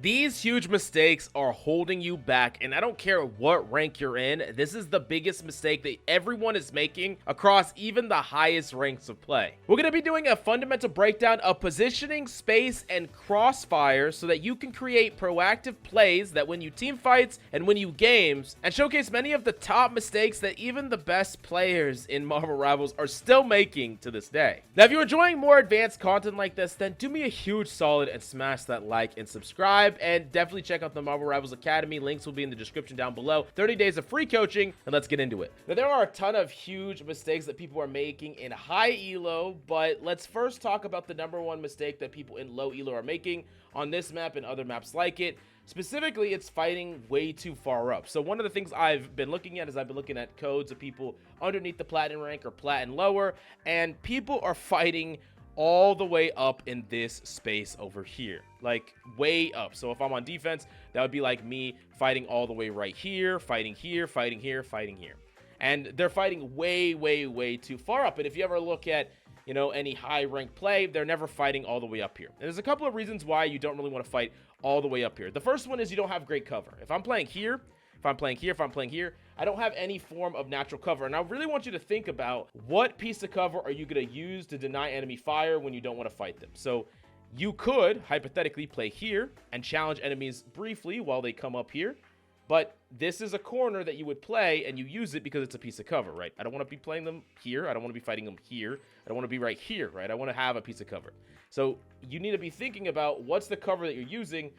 These huge mistakes are holding you back, and I don't care what rank you're in, this is the biggest mistake that everyone is making across even the highest ranks of play. We're going to be doing a fundamental breakdown of positioning, space, and crossfires so that you can create proactive plays that win you team fights and win you games, and showcase many of the top mistakes that even the best players in Marvel Rivals are still making to this day. Now, if you're enjoying more advanced content like this, then do me a huge solid and smash that like and subscribe. And definitely check out the Marvel Rivals Academy. Links will be in the description down below. 30 days of free coaching, and let's get into it. Now, there are a ton of huge mistakes that people are making in high elo, but let's first talk about the #1 mistake that people in low elo are making on this map and other maps like it. Specifically, it's fighting way too far up. So one of the things I've been looking at is I've been looking at codes of people underneath the platinum rank or platinum lower, and people are fighting all the way up in this space over here, like way up. So if I'm on defense, that would be like me fighting all the way right here, fighting here, fighting here, fighting here. And they're fighting way too far up. And if you ever look at, you know, any high rank play, they're never fighting all the way up here. And there's a couple of reasons why you don't really want to fight all the way up here. The first one is you don't have great cover. If I'm playing here, if I'm playing here, I don't have any form of natural cover. And I really want you to think about what piece of cover are you going to use to deny enemy fire when you don't want to fight them. So you could hypothetically play here and challenge enemies briefly while they come up here. But this is a corner that you would play and you use it because it's a piece of cover, right? I don't want to be playing them here. I don't want to be fighting them here. I don't want to be right here, right? I want to have a piece of cover. So you need to be thinking about what's the cover that you're using,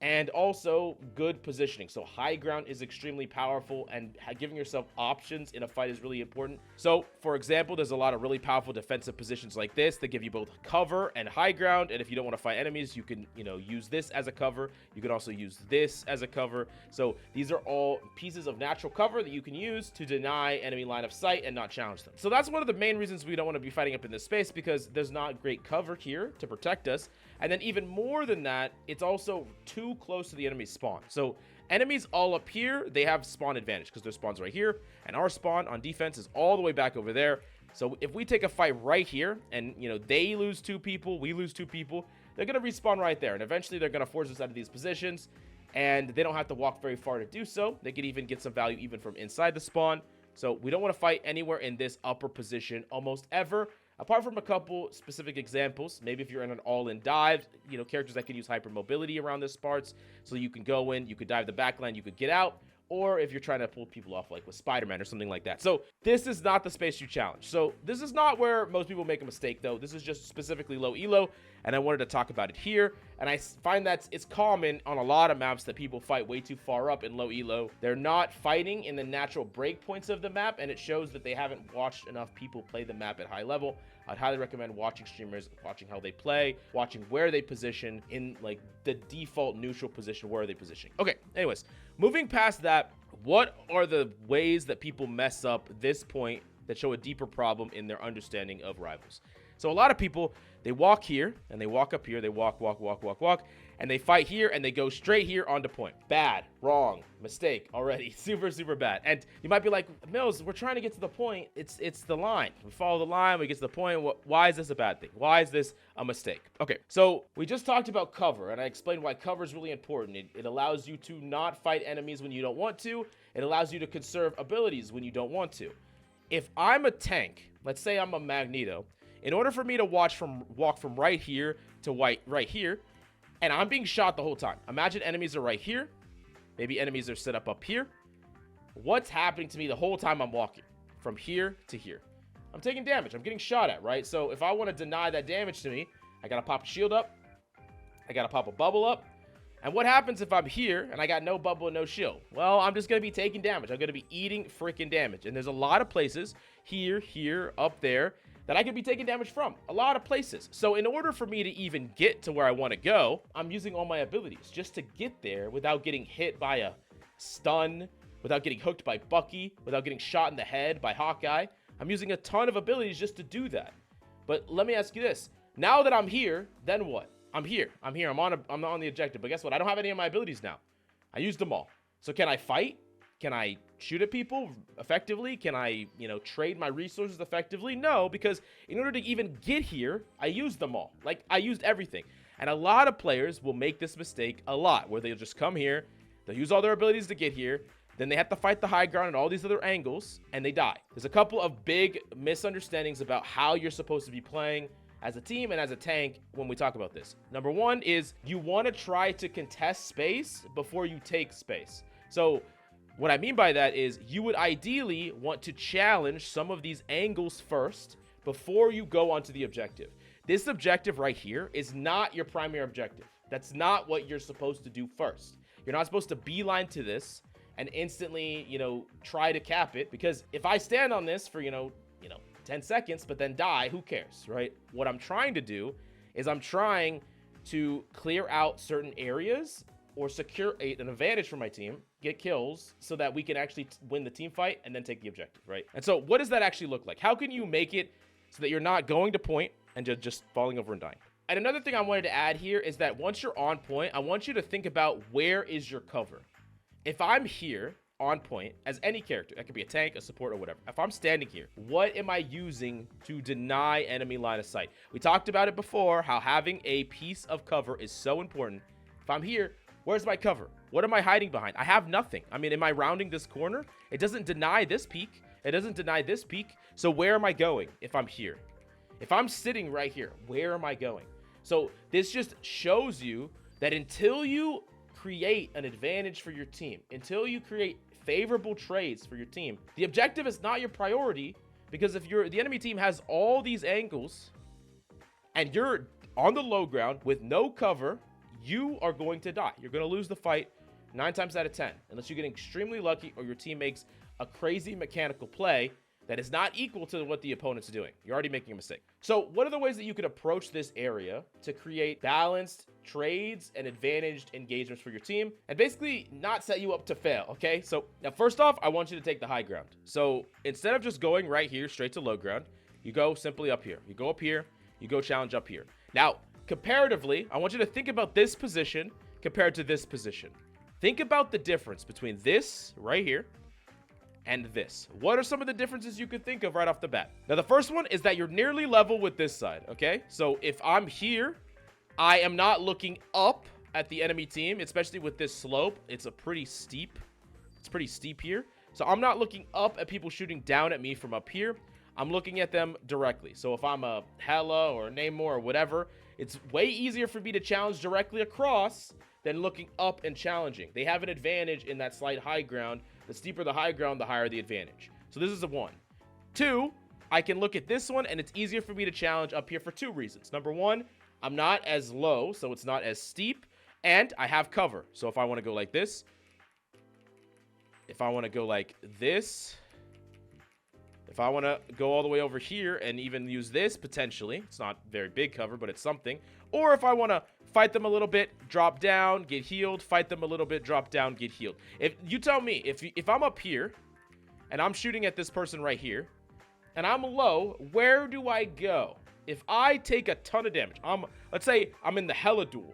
and also good positioning. So high ground is extremely powerful, and giving yourself options in a fight is really important. So for example, there's a lot of really powerful defensive positions like this that give you both cover and high ground. And if you don't want to fight enemies, you can, you know, use this as a cover. You can also use this as a cover. So these are all pieces of natural cover that you can use to deny enemy line of sight and not challenge them. So that's one of the main reasons we don't want to be fighting up in this space, because there's not great cover here to protect us. And then even more than that, it's also too close to the enemy spawn. So enemies all up here, they have spawn advantage because their spawn's right here, and our spawn on defense is all the way back over there. So if we take a fight right here and, you know, they lose 2 people, we lose 2 people, they're going to respawn right there, and eventually they're going to force us out of these positions, and they don't have to walk very far to do so. They can even get some value even from inside the spawn. So we don't want to fight anywhere in this upper position almost ever, apart from a couple specific examples. Maybe if you're in an all-in dive, you know, characters that can use hypermobility around this parts, so you can go in, you could dive the backline, you could get out, or if you're trying to pull people off like with Spider-Man or something like that. So this is not the space you challenge. So this is not where most people make a mistake, though. This is just specifically low elo, and I wanted to talk about it here. And I find that it's common on a lot of maps that people fight way too far up in low elo. They're not fighting in the natural breakpoints of the map, and it shows that they haven't watched enough people play the map at high level. I'd highly recommend watching streamers, watching how they play, watching where they position in like the default neutral position. Where are they positioning? Okay, anyways, moving past that, what are the ways that people mess up this point that show a deeper problem in their understanding of Rivals? So a lot of people, they walk here and they walk up here, they walk, and they fight here and they go straight here onto point. Bad, wrong, mistake already, super bad. And you might be like, Mills, we're trying to get to the point. It's the line. We follow the line, we get to the point. Why is this a bad thing? Why is this a mistake? Okay, so we just talked about cover, and I explained why cover is really important. It allows you to not fight enemies when you don't want to. It allows you to conserve abilities when you don't want to. If I'm a tank, let's say I'm a Magneto, in order for me to walk from right here to right here, and I'm being shot the whole time. Imagine enemies are right here. Maybe enemies are set up here. What's happening to me the whole time I'm walking? From here to here. I'm taking damage. I'm getting shot at, right? So if I want to deny that damage to me, I got to pop a shield up. I got to pop a bubble up. And what happens if I'm here and I got no bubble and no shield? Well, I'm just going to be taking damage. I'm going to be eating freaking damage. And there's a lot of places, here, up there, that I could be taking damage from. A lot of places. So in order for me to even get to where I want to go, I'm using all my abilities just to get there without getting hit by a stun, without getting hooked by Bucky, without getting shot in the head by Hawkeye. I'm using a ton of abilities just to do that. But let me ask you this. Now that I'm here, then what? I'm here. I'm on the objective. But guess what? I don't have any of my abilities now. I used them all. So can I fight? Can I shoot at people effectively? Can I, trade my resources effectively? No, because in order to even get here, I used them all. Like, I used everything. And a lot of players will make this mistake a lot, where they'll just come here, they'll use all their abilities to get here, then they have to fight the high ground and all these other angles, and they die. There's a couple of big misunderstandings about how you're supposed to be playing as a team and as a tank when we talk about this. Number one is you want to try to contest space before you take space. So what I mean by that is you would ideally want to challenge some of these angles first before you go onto the objective. This objective right here is not your primary objective. That's not what you're supposed to do first. You're not supposed to beeline to this and instantly, try to cap it, because if I stand on this for, 10 seconds, but then die, who cares, right? What I'm trying to do is I'm trying to clear out certain areas or secure an advantage for my team, get kills, so that we can actually win the team fight and then take the objective, right? And so what does that actually look like? How can you make it so that you're not going to point and just falling over and dying? And another thing I wanted to add here is that once you're on point, I want you to think about where is your cover. If I'm here on point as any character, that could be a tank, a support, or whatever. If I'm standing here, what am I using to deny enemy line of sight? We talked about it before, how having a piece of cover is so important. If I'm here, where's my cover? What am I hiding behind? I have nothing. I mean, am I rounding this corner? It doesn't deny this peak. It doesn't deny this peak. So where am I going if I'm here? If I'm sitting right here, where am I going? So this just shows you that until you create an advantage for your team, until you create favorable trades for your team, the objective is not your priority, because if the enemy team has all these angles and you're on the low ground with no cover, you are going to die. You're going to lose the fight 9 times out of 10, unless you get extremely lucky or your team makes a crazy mechanical play that is not equal to what the opponent's doing. You're already making a mistake. So what are the ways that you could approach this area to create balanced trades and advantaged engagements for your team and basically not set you up to fail, okay? So now first off, I want you to take the high ground. So instead of just going right here straight to low ground, you go simply up here. You go up here, you go challenge up here. Now, comparatively, I want you to think about this position compared to this position. Think about the difference between this right here and this. What are some of the differences you could think of right off the bat? Now, the first one is that you're nearly level with this side, okay? So if I'm here, I am not looking up at the enemy team, especially with this slope. It's pretty steep here. So I'm not looking up at people shooting down at me from up here. I'm looking at them directly. So if I'm a Hella or a Namor or whatever, it's way easier for me to challenge directly across than looking up and challenging. They have an advantage in that slight high ground. The steeper the high ground, the higher the advantage. So this is a 1. 2, I can look at this one, and it's easier for me to challenge up here for 2 reasons. Number 1, I'm not as low, so it's not as steep, and I have cover. So if I want to go like this, if I want to go like this, if I want to go all the way over here and even use this potentially, it's not very big cover, but it's something. Or if I want to fight them a little bit, drop down, get healed, fight them a little bit, drop down, get healed. If you tell me, if I'm up here and I'm shooting at this person right here and I'm low, where do I go? If I take a ton of damage, let's say I'm in the Hella duel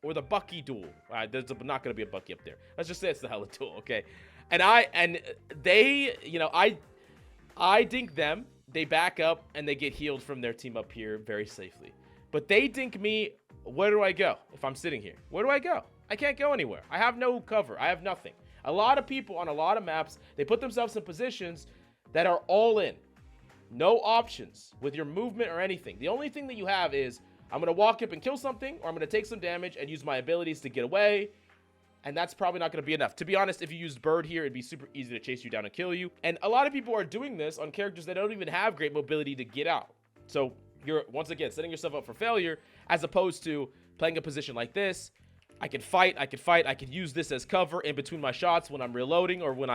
or the Bucky duel. There's not going to be a Bucky up there. Let's just say it's the Hella duel, okay? And they, I dink them, they back up, and they get healed from their team up here very safely. But they dink me, where do I go if I'm sitting here? Where do I go? I can't go anywhere. I have no cover. I have nothing. A lot of people on a lot of maps, they put themselves in positions that are all in. No options with your movement or anything. The only thing that you have is, I'm going to walk up and kill something, or I'm going to take some damage and use my abilities to get away. And that's probably not going to be enough. To be honest, if you used Bird here, it'd be super easy to chase you down and kill you. And a lot of people are doing this on characters that don't even have great mobility to get out. So you're, once again, setting yourself up for failure, as opposed to playing a position like this. I can fight, I can use this as cover in between my shots when I'm reloading, or when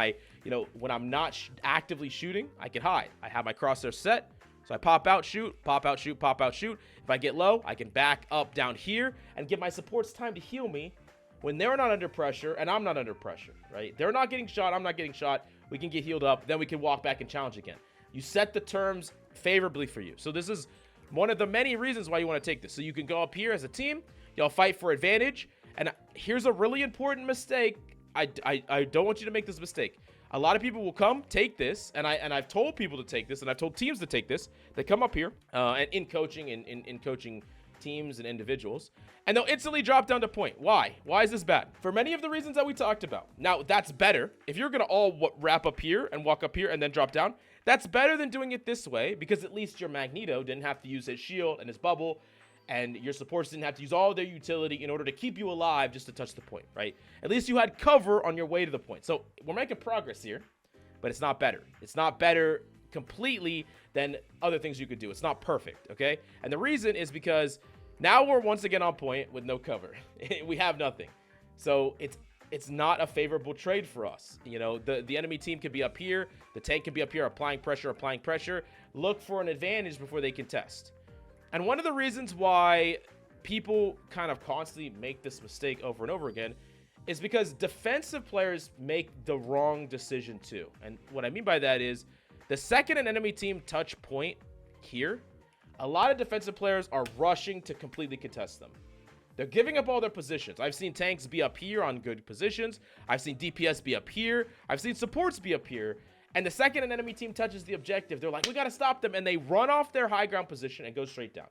when I'm not actively shooting, I can hide. I have my crosshair set, so I pop out, shoot, pop out, shoot, pop out, shoot. If I get low, I can back up down here and give my supports time to heal me when they're not under pressure and I'm not under pressure, right? They're not getting shot, I'm not getting shot. We can get healed up, then we can walk back and challenge again. You set the terms favorably for you. So this is one of the many reasons why you want to take this. So you can go up here as a team, y'all fight for advantage. And here's a really important mistake. I don't want you to make this mistake. A lot of people will come, take this, and I've told people to take this, and I've told teams to take this. They come up here, and in coaching teams and individuals, and they'll instantly drop down to point. Why? Why is this bad? For many of the reasons that we talked about. Now, that's better. If you're going to all wrap up here and walk up here and then drop down, that's better than doing it this way, because at least your Magneto didn't have to use his shield and his bubble, and your supports didn't have to use all their utility in order to keep you alive just to touch the point, right? At least you had cover on your way to the point. So we're making progress here, but it's not better. It's not better completely than other things you could do. It's not perfect, okay? And the reason is because now we're once again on point with no cover. We have nothing. So it's not a favorable trade for us. You know, the enemy team could be up here, the tank can be up here applying pressure. Look for an advantage before they contest. And one of the reasons why people kind of constantly make this mistake over and over again is because defensive players make the wrong decision too. And what I mean by that is, the second an enemy team touch point here, a lot of defensive players are rushing to completely contest them. They're giving up all their positions. I've seen tanks be up here on good positions. I've seen DPS be up here. I've seen supports be up here. And the second an enemy team touches the objective, they're like, we got to stop them. And they run off their high ground position and go straight down.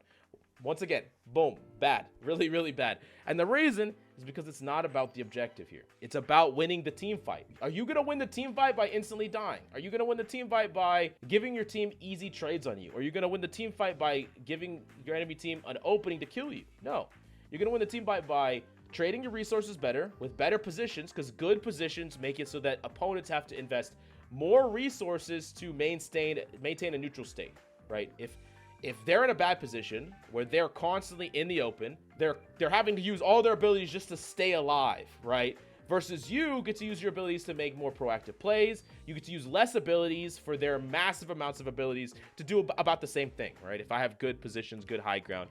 Once again, boom, bad, really, really bad. And the reason is because it's not about the objective here. It's about winning the team fight. Are you going to win the team fight by instantly dying? Are you going to win the team fight by giving your team easy trades on you? Are you going to win the team fight by giving your enemy team an opening to kill you? No. You're going to win the team fight by trading your resources better with better positions, because good positions make it so that opponents have to invest more resources to maintain a neutral state, right? If they're in a bad position where they're constantly in the open, they're having to use all their abilities just to stay alive, right? Versus you get to use your abilities to make more proactive plays. You get to use less abilities for their massive amounts of abilities to do about the same thing, right? If I have good positions, good high ground,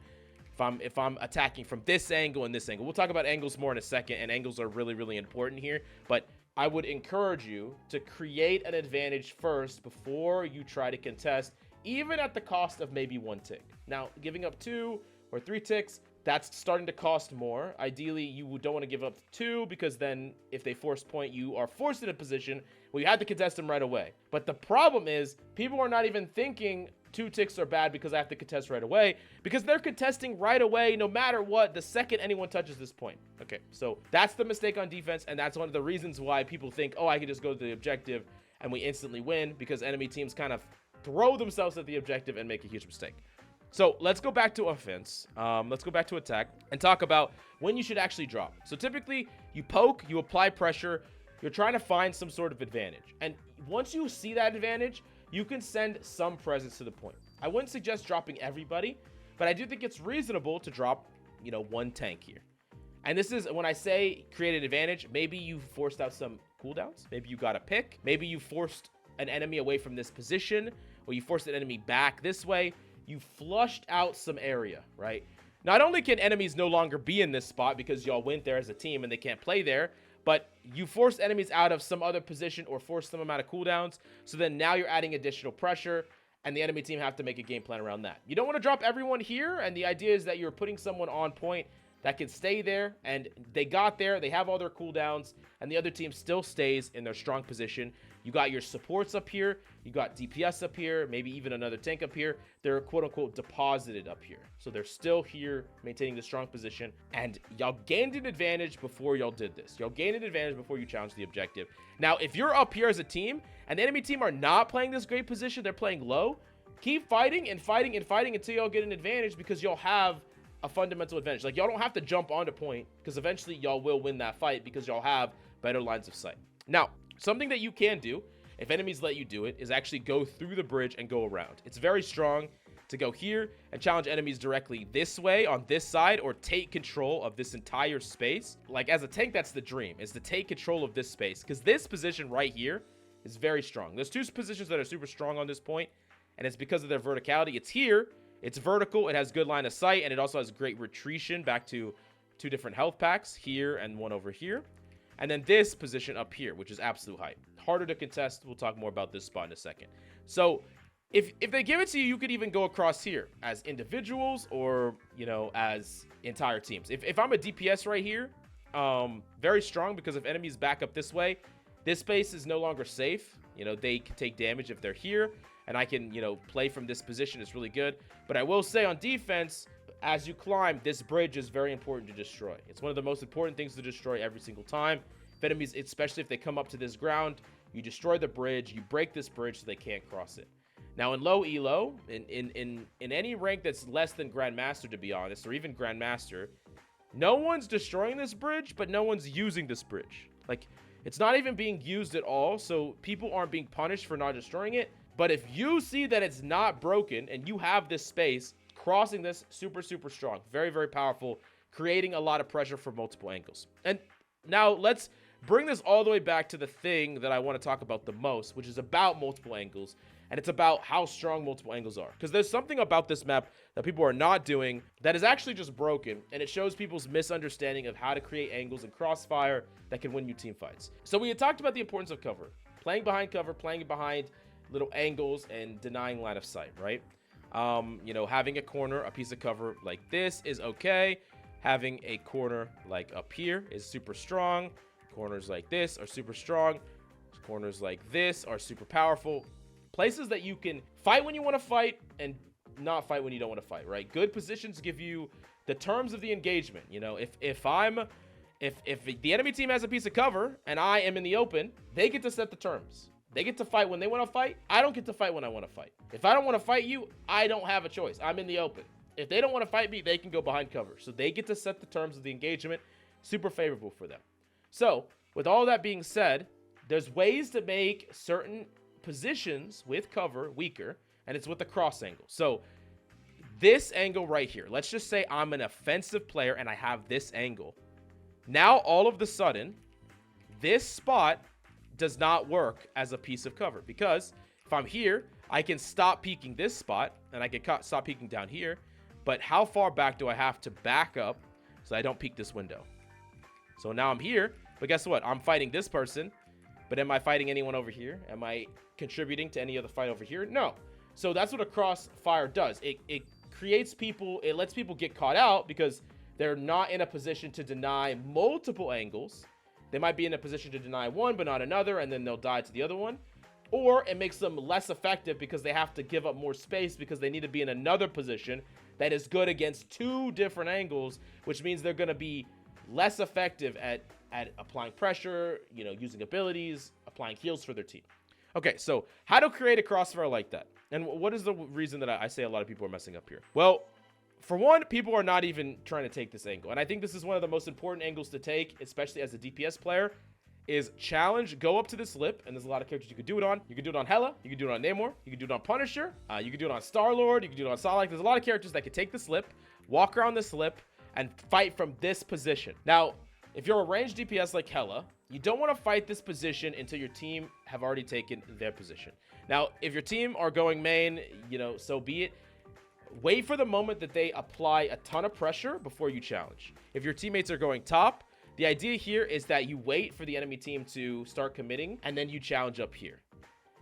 if I'm attacking from this angle and this angle, we'll talk about angles more in a second, and angles are really, really important here, but I would encourage you to create an advantage first before you try to contest, even at the cost of maybe 1 tick. Now, giving up 2 or 3 ticks, that's starting to cost more. Ideally, you don't want to give up 2, because then if they force point, you are forced in a position where you have to contest them right away. But the problem is, people are not even thinking 2 ticks are bad because I have to contest right away, because they're contesting right away no matter what the second anyone touches this point. Okay, so that's the mistake on defense, and that's one of the reasons why people think, oh, I can just go to the objective and we instantly win, because enemy teams kind of throw themselves at the objective and make a huge mistake. So let's go back to offense. Let's go back to attack and talk about when you should actually drop. So typically you poke, you apply pressure, you're trying to find some sort of advantage. And once you see that advantage, you can send some presence to the point. I wouldn't suggest dropping everybody, but I do think it's reasonable to drop, 1 tank here. And this is when I say create an advantage, maybe you forced out some cooldowns. Maybe you got a pick. Maybe you forced an enemy away from this position, or you forced an enemy back this way. You flushed out some area, right? Not only can enemies no longer be in this spot because y'all went there as a team and they can't play there, but you forced enemies out of some other position or forced them out of cooldowns. So then now you're adding additional pressure, and the enemy team have to make a game plan around that. You don't want to drop everyone here, and the idea is that you're putting someone on point that can stay there, and they got there, they have all their cooldowns, and the other team still stays in their strong position. You got your supports up here, you got DPS up here, maybe even another tank up here. They're quote-unquote deposited up here. So they're still here maintaining the strong position, and y'all gained an advantage before y'all did this. Y'all gained an advantage before you challenged the objective. Now, if you're up here as a team, and the enemy team are not playing this great position, they're playing low, keep fighting and fighting and fighting until y'all get an advantage, because y'all have a fundamental advantage. Like, y'all don't have to jump onto point, because eventually y'all will win that fight because y'all have better lines of sight. Now, something that you can do, if enemies let you do it, is actually go through the bridge and go around. It's very strong to go here and challenge enemies directly this way on this side, or take control of this entire space. Like, as a tank, that's the dream, is to take control of this space, because this position right here is very strong. There's 2 positions that are super strong on this point, and it's because of their verticality. It's here, it's vertical, it has good line of sight, and it also has great retretion back to 2 different health packs here and 1 over here. And then this position up here, which is absolute height. Harder to contest. We'll talk more about this spot in a second. So if they give it to you, you could even go across here as individuals, or, as entire teams. If I'm a DPS right here, very strong, because if enemies back up this way, this space is no longer safe. They can take damage if they're here, and I can, play from this position. It's really good. But I will say on defense, as you climb, this bridge is very important to destroy. It's one of the most important things to destroy every single time. If enemies, especially if they come up to this ground, you destroy the bridge, you break this bridge so they can't cross it. Now, in low elo, in any rank that's less than Grandmaster, to be honest, or even Grandmaster, no one's destroying this bridge, but no one's using this bridge. Like, it's not even being used at all, so people aren't being punished for not destroying it. But if you see that it's not broken and you have this space, crossing this, super, super strong. Very, very powerful, creating a lot of pressure from multiple angles. And now let's bring this all the way back to the thing that I want to talk about the most, which is about multiple angles. And it's about how strong multiple angles are. Because there's something about this map that people are not doing that is actually just broken. And it shows people's misunderstanding of how to create angles in Crossfire that can win you team fights. So we had talked about the importance of cover. Playing behind cover, playing behind little angles, and denying line of sight, right? You know, having a corner, a piece of cover like this is okay. Having a corner like up here is super strong. Corners like this are super strong. Corners like this are super powerful. Places that you can fight when you want to fight and not fight when you don't want to fight, right? Good positions give you the terms of the engagement. You know, if the enemy team has a piece of cover and I am in the open, they get to set the terms. They get to fight when they want to fight. I don't get to fight when I want to fight. If I don't want to fight you, I don't have a choice. I'm in the open. If they don't want to fight me, they can go behind cover. So they get to set the terms of the engagement. Super favorable for them. So with all that being said, there's ways to make certain positions with cover weaker, and it's with the cross angle. So this angle right here, let's just say I'm an offensive player and I have this angle. Now all of the sudden, this spot does not work as a piece of cover, because if I'm here, I can stop peeking this spot and I can stop peeking down here. But how far back do I have to back up so I don't peek this window? So now I'm here, but guess what? I'm fighting this person, but am I fighting anyone over here? Am I contributing to any other fight over here? No. So that's what a crossfire does. It creates people, it lets people get caught out because they're not in a position to deny multiple angles. They might be in a position to deny one, but not another, and then they'll die to the other one. Or it makes them less effective because they have to give up more space because they need to be in another position that is good against two different angles, which means they're going to be less effective at applying pressure, you know, using abilities, applying heals for their team. Okay, so how to create a crossfire like that? And what is the reason that I say a lot of people are messing up here? Well, for one, people are not even trying to take this angle. And I think this is one of the most important angles to take, especially as a DPS player, is challenge, go up to this lip, and there's a lot of characters you could do it on. You could do it on Hela, you could do it on Namor, you could do it on Punisher, you could do it on Star-Lord, you could do it on Solak. There's a lot of characters that could take this lip, walk around this lip, and fight from this position. Now, if you're a ranged DPS like Hela, you don't want to fight this position until your team have already taken their position. Now, if your team are going main, you know, so be it. Wait for the moment that they apply a ton of pressure before you challenge. If your teammates are going top, the idea here is that you wait for the enemy team to start committing, and then you challenge up here.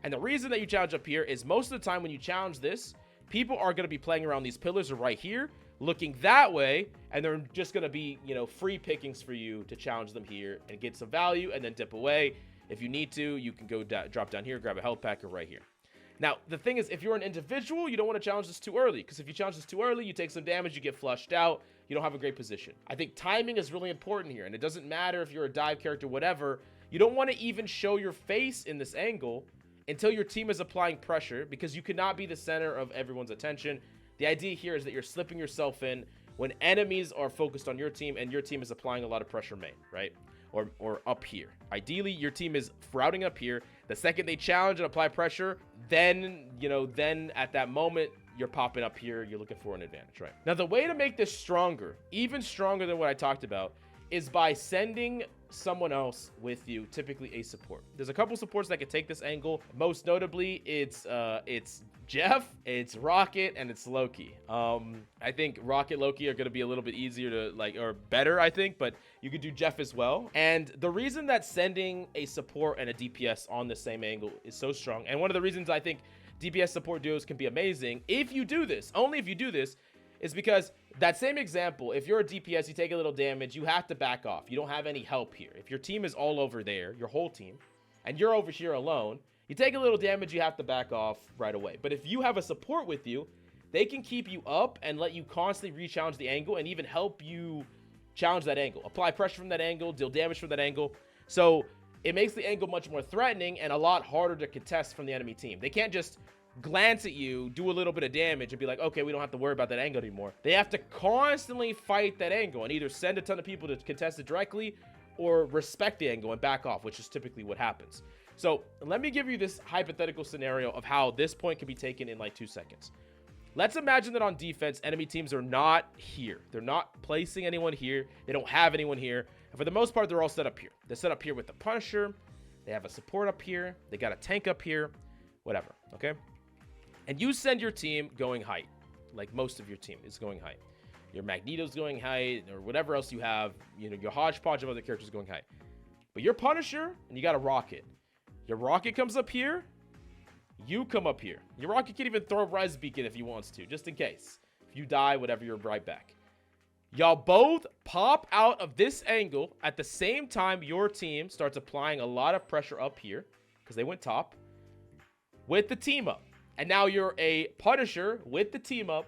And the reason that you challenge up here is most of the time when you challenge this, people are going to be playing around these pillars or right here, looking that way, and they're just going to be, you know, free pickings for you to challenge them here and get some value and then dip away. If you need to, you can go drop down here, grab a health pack, or right here. Now, the thing is, if you're an individual, you don't want to challenge this too early, because if you challenge this too early, you take some damage, you get flushed out, you don't have a great position. I think timing is really important here, and it doesn't matter if you're a dive character, whatever. You don't want to even show your face in this angle until your team is applying pressure, because you cannot be the center of everyone's attention. The idea here is that you're slipping yourself in when enemies are focused on your team and your team is applying a lot of pressure main, right? Or up here. Ideally, your team is routing up here. The second they challenge and apply pressure, then, you know, then at that moment, you're popping up here. You're looking for an advantage, right? Now, the way to make this stronger, even stronger than what I talked about, is by sending someone else with you, typically a support. There's a couple supports that can take this angle. Most notably, it's Jeff, it's Rocket, and it's Loki. I think Rocket, Loki are going to be a little bit easier to or better, I think, but you could do Jeff as well. And the reason that sending a support and a DPS on the same angle is so strong, and one of the reasons I think DPS support duos can be amazing, if you do this, only if you do this, is because that same example, if you're a DPS, you take a little damage, you have to back off. You don't have any help here. If your team is all over there, your whole team, and you're over here alone, you take a little damage, you have to back off right away. But if you have a support with you, they can keep you up and let you constantly re-challenge the angle and even help you challenge that angle, apply pressure from that angle, deal damage from that angle. So it makes the angle much more threatening and a lot harder to contest from the enemy team. They can't just glance at you, do a little bit of damage, and be like, okay, we don't have to worry about that angle anymore. They have to constantly fight that angle and either send a ton of people to contest it directly or respect the angle and back off, which is typically what happens. So let me give you this hypothetical scenario of how this point can be taken in like 2 seconds. Let's imagine that on defense, enemy teams are not here. They're not placing anyone here. They don't have anyone here. And for the most part, they're all set up here. They're set up here with the Punisher. They have a support up here. They got a tank up here, whatever, okay? And you send your team going height, like most of your team is going height. Your Magneto's going height, or whatever else you have, you know, your hodgepodge of other characters going height. But your Punisher, and you got a Rocket. Your Rocket comes up here. You come up here. Your Rocket can even throw a Res Beacon if he wants to, just in case. If you die, whatever, you're right back. Y'all both pop out of this angle at the same time your team starts applying a lot of pressure up here, because they went top, with the team up. And now you're a Punisher with the team up,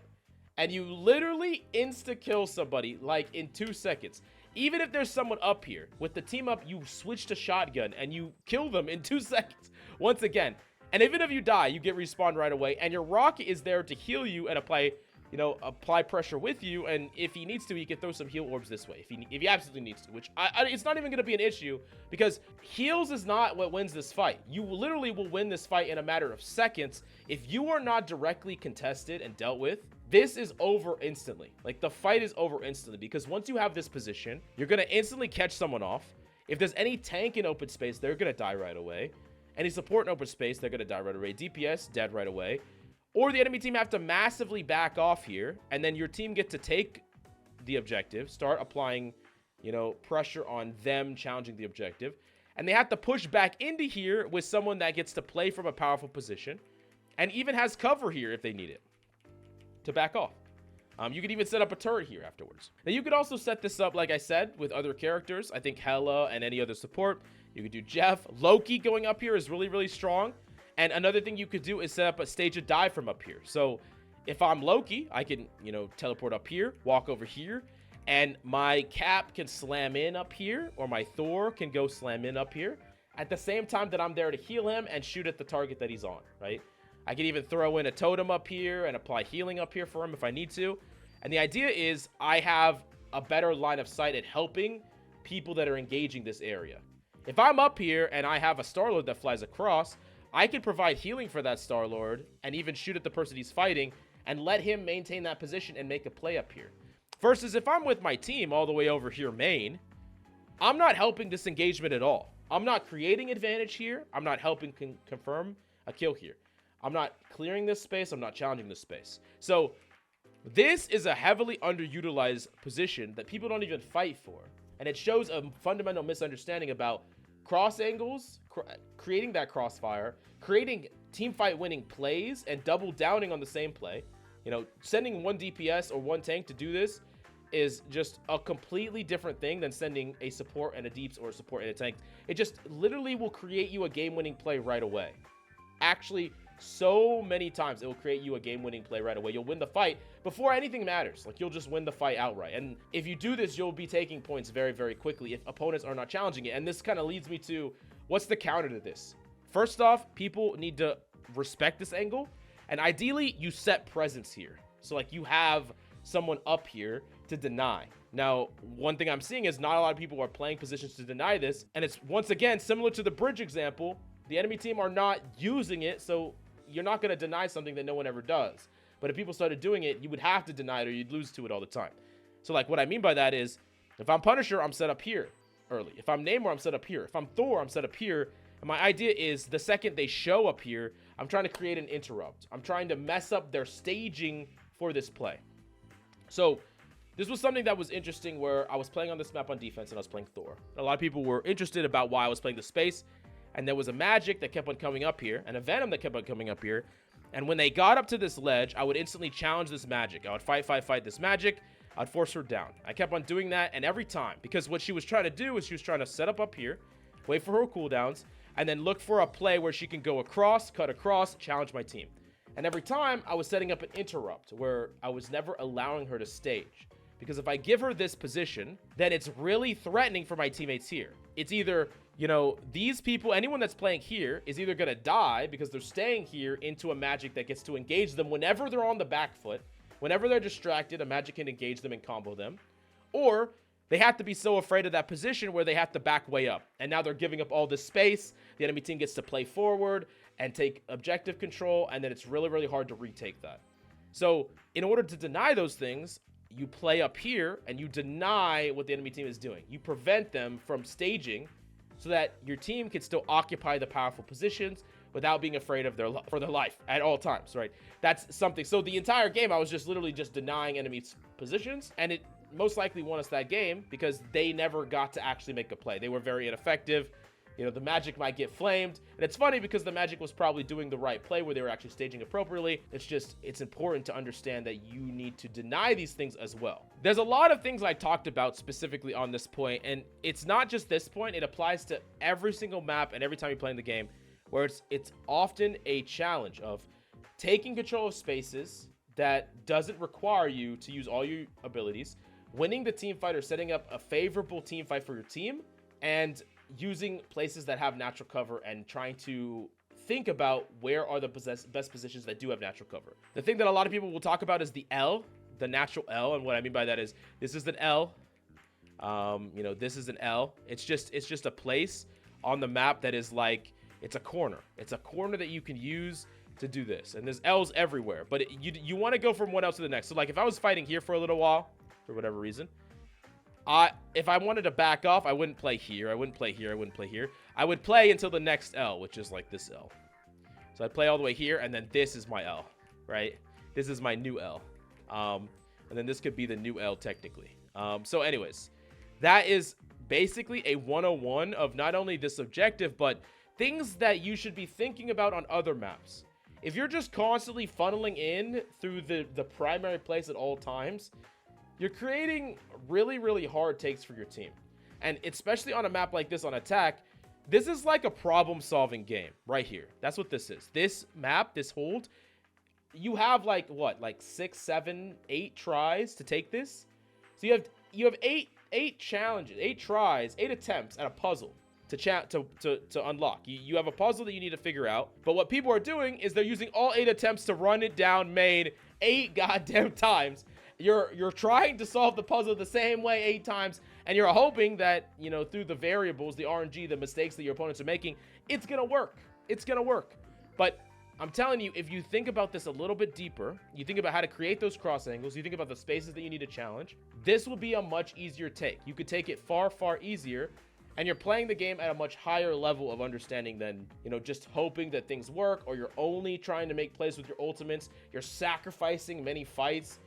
and you literally insta-kill somebody, like, in 2 seconds. Even if there's someone up here, with the team up, you switch to shotgun, and you kill them in 2 seconds. Once again. And even if you die, you get respawned right away, and your Rocket is there to heal you and apply pressure with you, and if he needs to, he can throw some heal orbs this way, if he absolutely needs to, which it's not even going to be an issue, because heals is not what wins this fight. You literally will win this fight in a matter of seconds. If you are not directly contested and dealt with, this is over instantly. Like, the fight is over instantly, because once you have this position, you're going to instantly catch someone off. If there's any tank in open space, they're going to die right away. Any support in open space, they're going to die right away. DPS, dead right away. Or the enemy team have to massively back off here, and then your team get to take the objective, start applying, you know, pressure on them challenging the objective, and they have to push back into here with someone that gets to play from a powerful position, and even has cover here if they need it to back off. You could even set up a turret here afterwards. Now, you could also set this up, like I said, with other characters. I think Hela and any other support. You could do Jeff. Loki going up here is really, really strong. And another thing you could do is set up a stage of dive from up here. So if I'm Loki, I can, you know, teleport up here, walk over here, and my Cap can slam in up here, or my Thor can go slam in up here at the same time that I'm there to heal him and shoot at the target that he's on, right? I can even throw in a totem up here and apply healing up here for him if I need to. And the idea is I have a better line of sight at helping people that are engaging this area. If I'm up here and I have a Star-Lord that flies across, I can provide healing for that Star-Lord and even shoot at the person he's fighting and let him maintain that position and make a play up here. Versus if I'm with my team all the way over here main, I'm not helping this engagement at all. I'm not creating advantage here. I'm not helping confirm a kill here. I'm not clearing this space. I'm not challenging this space. So this is a heavily underutilized position that people don't even fight for. And it shows a fundamental misunderstanding about cross angles, creating that crossfire, creating team fight winning plays, and double downing on the same play. You know, sending one DPS or one tank to do this is just a completely different thing than sending a support and a deeps or a support and a tank. It just literally will create you a game-winning play right away. Actually, so many times it will create you a game-winning play right away. You'll win the fight before anything matters. Like, you'll just win the fight outright. And if you do this, you'll be taking points very, very quickly if opponents are not challenging it. And this kind of leads me to, what's the counter to this? First off, people need to respect this angle. And ideally, you set presence here. So, like, you have someone up here to deny. Now, one thing I'm seeing is not a lot of people are playing positions to deny this. And it's, once again, similar to the bridge example. The enemy team are not using it, so you're not going to deny something that no one ever does. But if people started doing it, you would have to deny it or you'd lose to it all the time. So, like, what I mean by that is, if I'm Punisher, I'm set up here early. If I'm Namor, I'm set up here. If I'm Thor, I'm set up here. And my idea is, the second they show up here, I'm trying to create an interrupt. I'm trying to mess up their staging for this play. So, this was something that was interesting where I was playing on this map on defense and I was playing Thor. A lot of people were interested about why I was playing the space. And there was a magic that kept on coming up here, and a venom that kept on coming up here. And when they got up to this ledge, I would instantly challenge this magic. I would fight this magic. I'd force her down. I kept on doing that, and every time, because what she was trying to do is she was trying to set up here, wait for her cooldowns, and then look for a play where she can go across, cut across, challenge my team. And every time I was setting up an interrupt where I was never allowing her to stage. Because if I give her this position, then it's really threatening for my teammates here. It's either, you know, these people, anyone that's playing here is either going to die because they're staying here into a magic that gets to engage them whenever they're on the back foot. Whenever they're distracted, a magic can engage them and combo them. Or they have to be so afraid of that position where they have to back way up. And now they're giving up all this space. The enemy team gets to play forward and take objective control. And then it's really, really hard to retake that. So in order to deny those things, you play up here and you deny what the enemy team is doing. You prevent them from staging so that your team can still occupy the powerful positions without being afraid of for their life at all times, right? That's something. So the entire game, I was just literally just denying enemies' positions, and it most likely won us that game because they never got to actually make a play. They were very ineffective. You know, the magic might get flamed. And it's funny because the magic was probably doing the right play where they were actually staging appropriately. It's important to understand that you need to deny these things as well. There's a lot of things I talked about specifically on this point, and it's not just this point. It applies to every single map and every time you're playing the game, where it's often a challenge of taking control of spaces that doesn't require you to use all your abilities, winning the team fight or setting up a favorable team fight for your team, and using places that have natural cover and trying to think about where are the best positions that do have natural cover. The thing that a lot of people will talk about is the L, the natural L, and what I mean by that is this is an L. You know, this is an L. It's just a place on the map that is like, it's a corner. It's a corner that you can use to do this. And there's L's everywhere, but you want to go from one L to the next. So like if I was fighting here for a little while, for whatever reason, if I wanted to back off, I wouldn't play here. I wouldn't play here. I wouldn't play here. I would play until the next L, which is like this L. So I'd play all the way here, and then this is my L, right? This is my new L. And then this could be the new L technically. So anyways, that is basically a 101 of not only this objective, but things that you should be thinking about on other maps. If you're just constantly funneling in through the primary place at all times, you're creating really, really hard takes for your team. And especially on a map like this on attack, this is like a problem-solving game right here. That's what this is. This map, this hold, you have like what, like 6, 7, 8 tries to take this. So you have eight challenges, 8 tries, 8 attempts at a puzzle to unlock. You have a puzzle that you need to figure out. But what people are doing is they're using all 8 attempts to run it down main 8 goddamn times. You're trying to solve the puzzle the same way 8 times, and you're hoping that, you know, through the variables, the RNG, the mistakes that your opponents are making, it's gonna work. It's gonna work. But I'm telling you, if you think about this a little bit deeper, you think about how to create those cross angles, you think about the spaces that you need to challenge, this will be a much easier take. You could take it far, far easier, and you're playing the game at a much higher level of understanding than, you know, just hoping that things work, or you're only trying to make plays with your ultimates. You're sacrificing many fights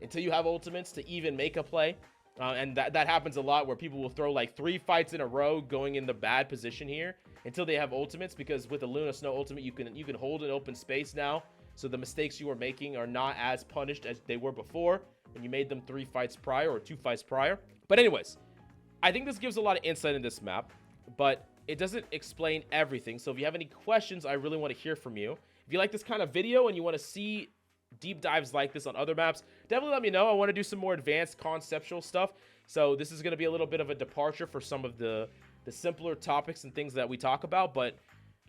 until you have ultimates to even make a play. And that happens a lot where people will throw like 3 fights in a row going in the bad position here until they have ultimates, because with the Luna Snow ultimate, you can hold an open space now. So the mistakes you were making are not as punished as they were before when you made them 3 fights prior or 2 fights prior. But anyways, I think this gives a lot of insight in this map, but it doesn't explain everything. So if you have any questions, I really want to hear from you. If you like this kind of video and you want to see deep dives like this on other maps, definitely let me know. I want to do some more advanced conceptual stuff. So this is going to be a little bit of a departure for some of the simpler topics and things that we talk about, but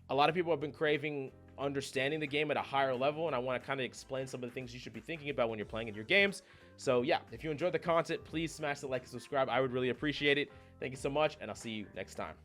a lot of people have been craving understanding the game at a higher level, and I want to kind of explain some of the things you should be thinking about when you're playing in your games. So yeah, if you enjoyed the content, please smash the like and subscribe. I would really appreciate it. Thank you so much, and I'll see you next time.